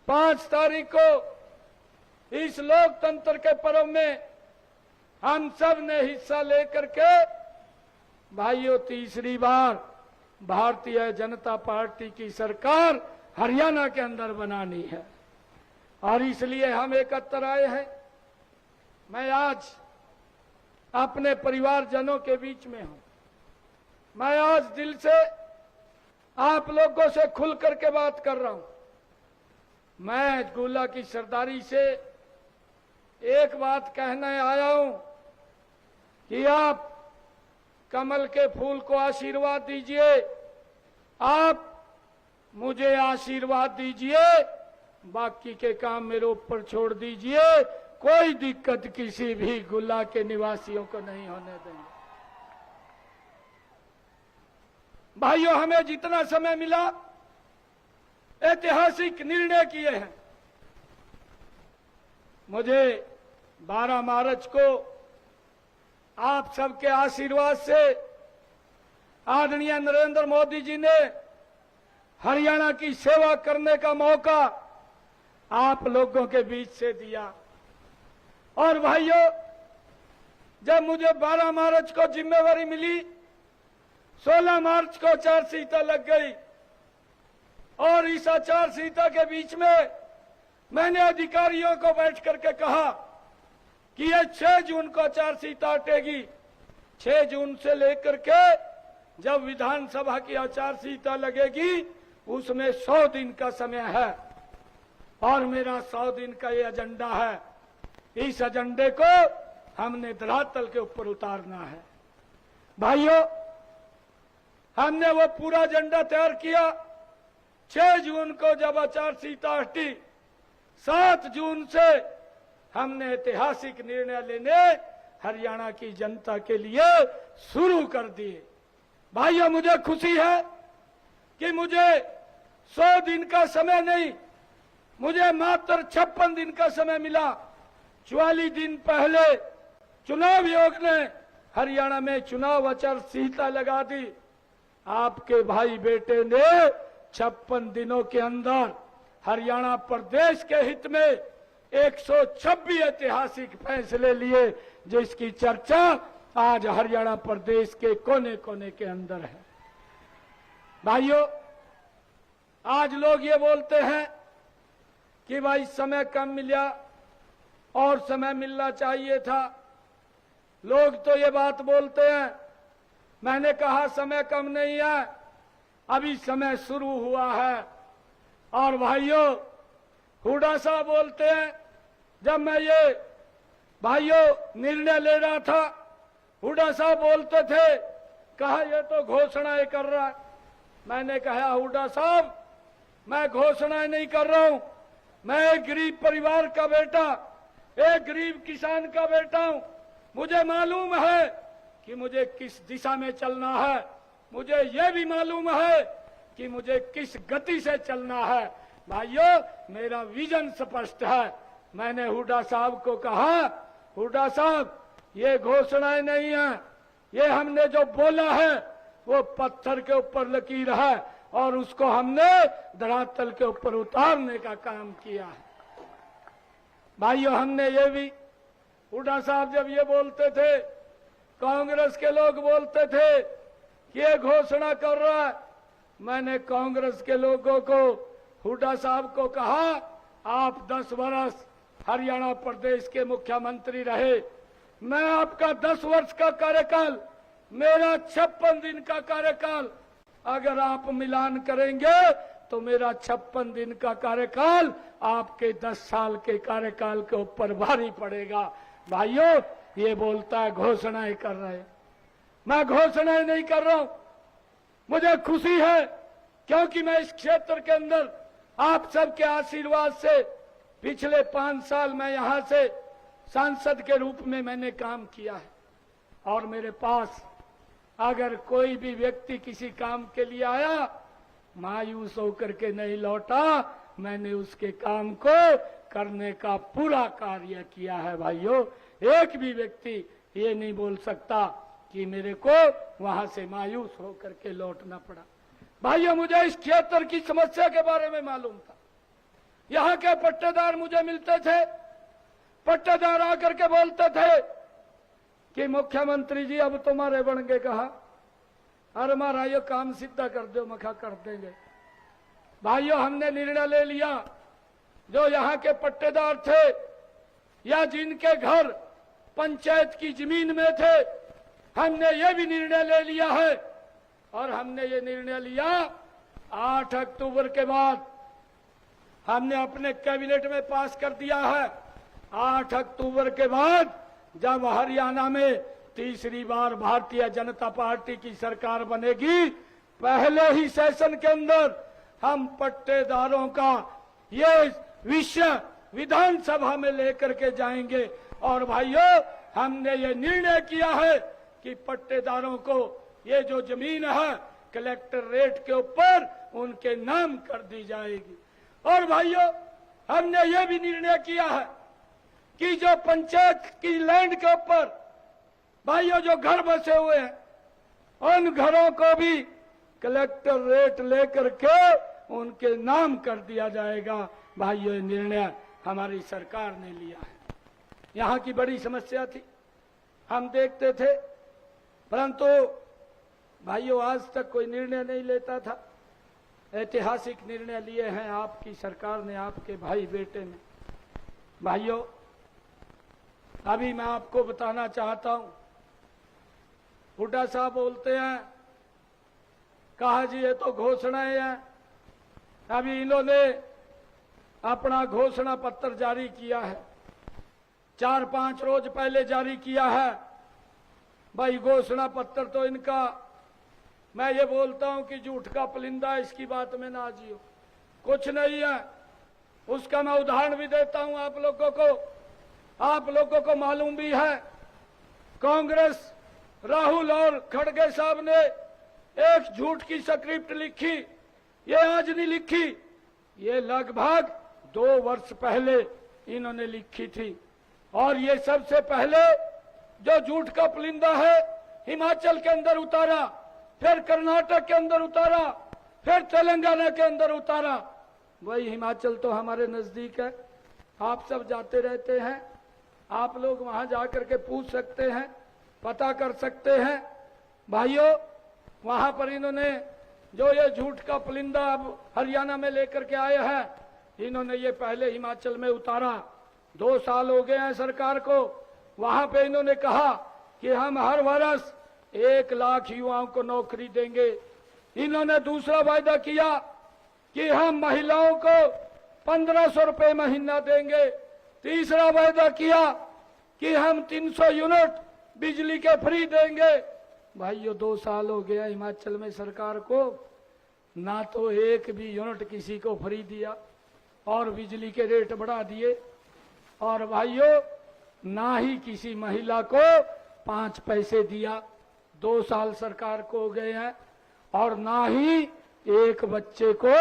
5 तारीख को इस लोकतंत्र के पर्व में हम सब ने हिस्सा लेकर के भाइयों तीसरी बार भारतीय जनता पार्टी की सरकार हरियाणा के अंदर बनानी है और इसलिए हम एकत्र आए हैं। मैं आज अपने परिवारजनों के बीच में हूं। मैं आज दिल से आप लोगों से खुल करके बात कर रहा हूं। मैं गुल्ला की सरदारी से एक बात कहने आया हूं कि आप कमल के फूल को आशीर्वाद दीजिए, आप मुझे आशीर्वाद दीजिए, बाकी के काम मेरे ऊपर छोड़ दीजिए। कोई दिक्कत किसी भी गुल्ला के निवासियों को नहीं होने देंगे। भाइयों, हमें जितना समय मिला ऐतिहासिक निर्णय किए हैं। मुझे 12 मार्च को आप सबके आशीर्वाद से आदरणीय नरेंद्र मोदी जी ने हरियाणा की सेवा करने का मौका आप लोगों के बीच से दिया। और भाइयों, जब मुझे 12 मार्च को जिम्मेवारी मिली, 16 मार्च को आचारसंहिता लग गई और इस आचारसंहिता के बीच में मैंने अधिकारियों को बैठ करके कहा कि ये 6 जून को आचारसंहिता हटेगी। 6 जून से लेकर के जब विधानसभा की आचारसंहिता लगेगी उसमें 100 दिन का समय है और मेरा 100 दिन का ये एजेंडा है। इस एजेंडे को हमने धरातल के ऊपर उतारना है। भाइयों, हमने वो पूरा एजेंडा तैयार किया। 6 जून को जब आचारसंहिता हटी, 7 जून से हमने ऐतिहासिक निर्णय लेने हरियाणा की जनता के लिए शुरू कर दिए। भाइयों, मुझे खुशी है कि मुझे 100 दिन का समय नहीं, मुझे मात्र 56 दिन का समय मिला। 44 दिन पहले चुनाव आयोग ने हरियाणा में चुनाव आचारसंहिता लगा दी। आपके भाई बेटे ने 56 दिनों के अंदर हरियाणा प्रदेश के हित में 126 ऐतिहासिक फैसले लिए, जिसकी चर्चा आज हरियाणा प्रदेश के कोने कोने के अंदर है। भाइयों, आज लोग ये बोलते हैं कि भाई समय कम मिला और समय मिलना चाहिए था। लोग तो ये बात बोलते हैं। मैंने कहा समय कम नहीं है, अभी समय शुरू हुआ है। और भाइयों, हुड्डा साहब बोलते हैं, जब मैं ये भाइयों निर्णय ले रहा था, हुड्डा साहब बोलते थे, कहा ये तो घोषणाएं कर रहा है। मैंने कहा हुड्डा साहब, मैं घोषणाएं नहीं कर रहा हूं, मैं एक गरीब परिवार का बेटा, एक गरीब किसान का बेटा हूं। मुझे मालूम है कि मुझे किस दिशा में चलना है, मुझे यह भी मालूम है कि मुझे किस गति से चलना है। भाइयों, मेरा विजन स्पष्ट है। मैंने हुड्डा साहब को कहा, हुड्डा साहब ये घोषणाएं नहीं है, ये हमने जो बोला है वो पत्थर के ऊपर लकीर है और उसको हमने धरातल के ऊपर उतारने का काम किया है। भाइयों, हमने ये भी, हुड्डा साहब जब ये बोलते थे, कांग्रेस के लोग बोलते थे कि ये घोषणा कर रहा है, मैंने कांग्रेस के लोगों को, हुड्डा साहब को कहा, आप 10 वर्ष हरियाणा प्रदेश के मुख्यमंत्री रहे, मैं आपका 10 वर्ष का कार्यकाल, मेरा 56 दिन का कार्यकाल अगर आप मिलान करेंगे तो मेरा 56 दिन का कार्यकाल आपके 10 साल के कार्यकाल के ऊपर भारी पड़ेगा। भाइयों, ये बोलता है घोषणाएं कर रहे हैं, मैं घोषणाएं नहीं कर रहा हूं। मुझे खुशी है क्योंकि मैं इस क्षेत्र के अंदर आप सबके आशीर्वाद से पिछले 5 साल मैं यहां से सांसद के रूप में मैंने काम किया है और मेरे पास अगर कोई भी व्यक्ति किसी काम के लिए आया, मायूस होकर के नहीं लौटा, मैंने उसके काम को करने का पूरा कार्य किया है। भाइयों, एक भी व्यक्ति ये नहीं बोल सकता कि मेरे को वहां से मायूस होकर के लौटना पड़ा। भाइयों, मुझे इस क्षेत्र की समस्या के बारे में मालूम था। यहाँ के पट्टेदार मुझे मिलते थे, पट्टेदार आकर के बोलते थे कि मुख्यमंत्री जी अब तुम्हारे बन गए। कहा अरे मारा ये काम सीधा कर दो, मखा कर देंगे। भाइयों हमने निर्णय ले लिया, जो यहाँ के पट्टेदार थे या जिनके घर पंचायत की जमीन में थे, हमने ये भी निर्णय ले लिया है। और हमने ये निर्णय लिया 8 अक्टूबर के बाद हमने अपने कैबिनेट में पास कर दिया है। 8 अक्टूबर के बाद जब हरियाणा में तीसरी बार भारतीय जनता पार्टी की सरकार बनेगी, पहले ही सेशन के अंदर हम पट्टेदारों का ये विषय विधानसभा में लेकर के जाएंगे। और भाइयों हमने ये निर्णय किया है कि पट्टेदारों को ये जो जमीन है कलेक्टर रेट के ऊपर उनके नाम कर दी जाएगी। और भाइयों हमने ये भी निर्णय किया है कि जो पंचायत की लैंड के ऊपर भाइयों जो घर बसे हुए हैं उन घरों को भी कलेक्टर रेट लेकर के उनके नाम कर दिया जाएगा। भाइयों ये निर्णय हमारी सरकार ने लिया है। यहाँ की बड़ी समस्या थी, हम देखते थे, परंतु भाइयों आज तक कोई निर्णय नहीं लेता था। ऐतिहासिक निर्णय लिए हैं आपकी सरकार ने, आपके भाई बेटे ने। भाइयों अभी मैं आपको बताना चाहता हूं, हुड्डा साहब बोलते हैं कहा जी ये तो घोषणाएं हैं। अभी इन्होंने अपना घोषणा पत्र जारी किया है, 4-5 रोज पहले जारी किया है। भाई घोषणा पत्र तो इनका, मैं ये बोलता हूं कि झूठ का पुलिंदा, इसकी बात में ना जियो, कुछ नहीं है। उसका मैं उदाहरण भी देता हूं आप लोगों को, आप लोगों को मालूम भी है। कांग्रेस राहुल और खड़गे साहब ने एक झूठ की स्क्रिप्ट लिखी, ये आज नहीं लिखी, ये लगभग 2 वर्ष पहले इन्होंने लिखी थी। और ये सबसे पहले जो झूठ का पुलिंदा है हिमाचल के अंदर उतारा, फिर कर्नाटक के अंदर उतारा, फिर तेलंगाना के अंदर उतारा। वही हिमाचल तो हमारे नजदीक है, आप सब जाते रहते हैं, आप लोग वहां जाकर के पूछ सकते हैं, पता कर सकते हैं। भाइयों वहां पर इन्होंने जो ये झूठ का पुलिंदा अब हरियाणा में लेकर के आए हैं, इन्होंने ये पहले हिमाचल में उतारा। 2 साल हो गए हैं सरकार को। वहां पे इन्होंने कहा कि हम हर वर्ष 1 लाख युवाओं को नौकरी देंगे। इन्होंने दूसरा वायदा किया कि हम महिलाओं को 1500 रुपए महीना देंगे। तीसरा वायदा किया कि हम 300 यूनिट बिजली के फ्री देंगे। भाइयों 2 साल हो गया हिमाचल में सरकार को, ना तो एक भी यूनिट किसी को फ्री दिया और बिजली के रेट बढ़ा दिए। और भाइयों ना ही किसी महिला को 5 पैसे दिया। 2 साल सरकार को हो गए हैं और ना ही एक बच्चे को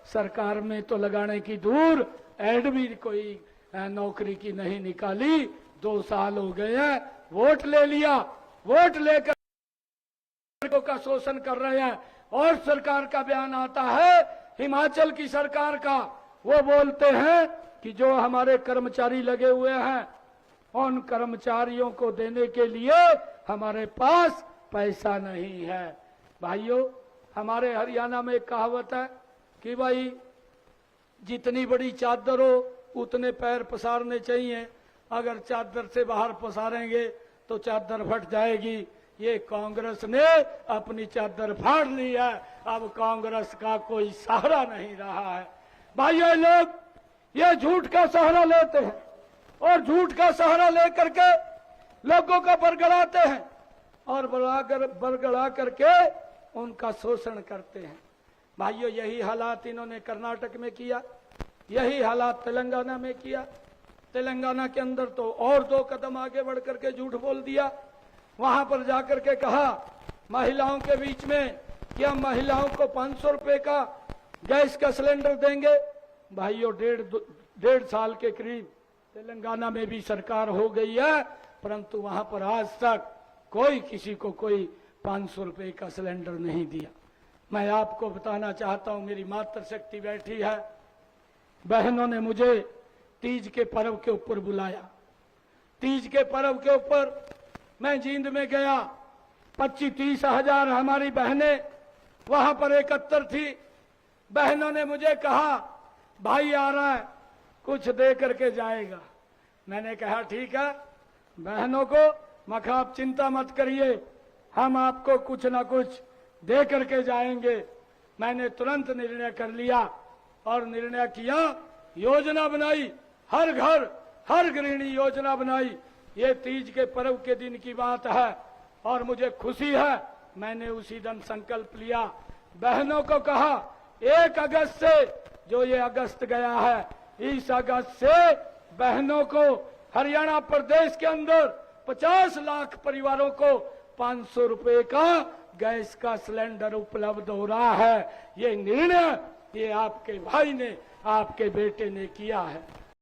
सरकार में तो लगाने की दूर ऐड भी कोई नौकरी की नहीं निकाली। 2 साल हो गए हैं, वोट ले लिया, वोट लेकर का शोषण कर रहे हैं। और सरकार का बयान आता है हिमाचल की सरकार का, वो बोलते हैं कि जो हमारे कर्मचारी लगे हुए हैं उन कर्मचारियों को देने के लिए हमारे पास पैसा नहीं है। भाइयों हमारे हरियाणा में एक कहावत है कि भाई जितनी बड़ी चादर हो उतने पैर पसारने चाहिए, अगर चादर से बाहर पसारेंगे तो चादर फट जाएगी। ये कांग्रेस ने अपनी चादर फाड़ ली है, अब कांग्रेस का कोई सहारा नहीं रहा है। भाइयों लोग ये झूठ का सहारा लेते हैं और झूठ का सहारा लेकर के लोगों को बरगड़ाते हैं और बरगड़ा करके उनका शोषण करते हैं। भाइयों यही हालात इन्होंने कर्नाटक में किया, यही हालात तेलंगाना में किया। तेलंगाना के अंदर तो और 2 कदम आगे बढ़ करके झूठ बोल दिया। वहां पर जाकर के कहा महिलाओं के बीच में कि हम महिलाओं को 500 रुपए का गैस का सिलेंडर देंगे। भाइयों 1.5 साल के करीब तेलंगाना में भी सरकार हो गई है, परंतु वहां पर आज तक कोई किसी को कोई 500 रुपए का सिलेंडर नहीं दिया। मैं आपको बताना चाहता हूं, मेरी मातृशक्ति बैठी है, बहनों ने मुझे तीज के पर्व के ऊपर बुलाया। तीज के पर्व के ऊपर मैं जींद में गया। 25-30 हजार हमारी बहनें वहां पर एकत्र थी। बहनों ने मुझे कहा, भाई आ रहा है, कुछ दे करके जाएगा। मैंने कहा ठीक है बहनों को, मखा आप चिंता मत करिए, हम आपको कुछ ना कुछ दे करके जाएंगे। मैंने तुरंत निर्णय कर लिया और निर्णय किया, योजना बनाई, हर घर हर गृहिणी योजना बनाई। ये तीज के पर्व के दिन की बात है और मुझे खुशी है, मैंने उसी दिन संकल्प लिया। बहनों को कहा 1 अगस्त से, जो ये अगस्त गया है, इस अगस्त से बहनों को हरियाणा प्रदेश के अंदर 50 लाख परिवारों को 500 रुपए का गैस का सिलेंडर उपलब्ध हो रहा है। ये निर्णय ये आपके भाई ने, आपके बेटे ने किया है।